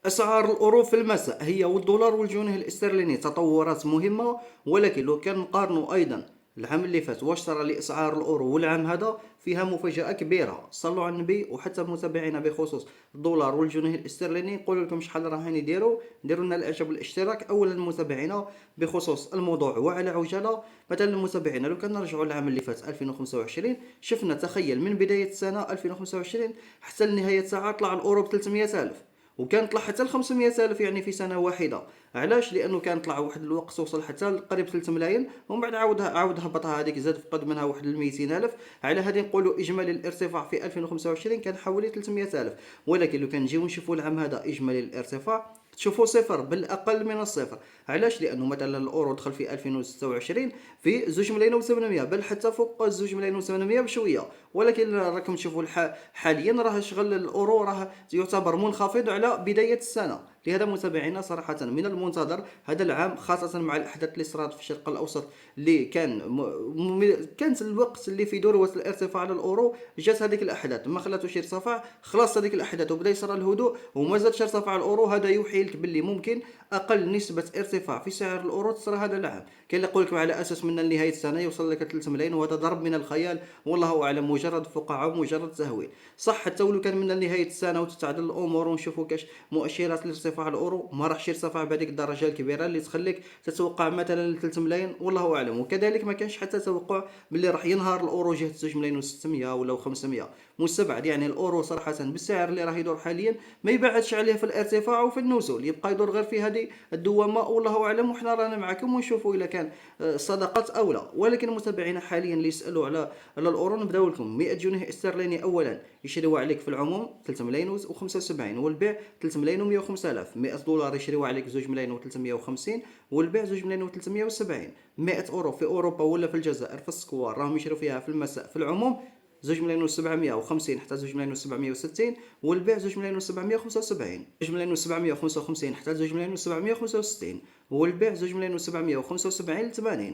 أسعار الأورو في المساء هي والدولار والجنيه الاسترليني تطورات مهمة، ولكن لو كان نقارنوا أيضا العام اللي فات واش صرا لأسعار الأورو والعام هذا فيها مفاجأة كبيرة. صلوا على النبي. وحتى متابعينا بخصوص الدولار والجنيه الاسترليني نقول لكم شحال راهين يديروا. ديروا لنا الاعجاب والاشتراك اولا متابعينا بخصوص الموضوع وعلى عجاله. مثلا متابعينا لو كان نرجعوا للعام اللي فات 2025 شفنا تخيل من بدايه السنه 2025 حتى لنهايه ساعه طلع الاورو ب 300,000، وكان طلع حتى ل 500,000 يعني في سنه واحده. علاش؟ لانه كان طلع واحد الوقت وصل حتى قريب 3 ملايين، ومن بعد عاود هبطها هذيك، زاد فقد منها واحد 200,000. على هذه نقولوا اجمالي الارتفاع في 2025 كان حوالي 300,000. ولكن لو كان نجيو نشوفوا العام هذا اجمالي الارتفاع تشوفوا صفر، بل اقل من الصفر. علاش؟ لانه مثلا الاورو دخل في 2026 في 2 ملايين و800، بل حتى فوق 2 ملايين و800 بشويه. ولكن راكم تشوفوا حاليا راه شغل الاورو راه يعتبر منخفض على بدايه السنه. لهذا متابعينا صراحه من المنتظر هذا العام، خاصه مع الاحداث اللي صارت في الشرق الاوسط، اللي كانت الوقت اللي في ذروه الارتفاع على الاورو جات هذيك الاحداث ما خلاتوش يرتفع. خلاص هذيك الاحداث وبدا يصير الهدوء وما زادش ارتفع الاورو. هذا يوحي لك باللي ممكن اقل نسبه ارتفاع في سعر الاورو تصرى هذا العام. كاين اللي يقول لك على اساس من نهايه السنه يوصل لك 3 ملايين، وهذا ضرب من الخيال والله اعلم، مجرد فقاعه ومجرد تهويل. صح حتى ولو كان من نهايه السنه وتتعدل الامور ونشوفوا كاش مؤشرات لارتفاع الاورو، ما راحش يرتفع بهذيك الدرجه الكبيره اللي تخليك تتوقع مثلا 3 ملايين والله اعلم. وكذلك ما كانش حتى توقع باللي راح ينهار الاورو جهه 2 ملايين و600 ولا 500. مستبعد. يعني الاورو صراحه بالسعر اللي راه يدور حاليا ما يبعدش عليه في الارتفاع وفي النزول، يبقى يدور غير في هذه الدوامه والله اعلم. وحنا رانا معكم ونشوفوا اذا كان صدقات او لا. ولكن متابعينا حاليا اللي يسالوا على الاورو نبداو لكم. 100 جنيه استرليني اولا يشريوا عليك في العموم 3 ملايين و75، والبيع 3 ملايين و105 الف. 100 دولار يشريوا عليك 2 ملايين و350، والبيع 2 ملايين و370. 100 اورو في اوروبا ولا في الجزائر في السكوار راهم يشريوا فيها في المساء في العموم 2 ملايين و750 حتى 2 ملايين و760، والبيع 2 ملايين و775. 2 ملايين و755 حتى 2 ملايين و765، والبيع 2 ملايين و775 ل 80.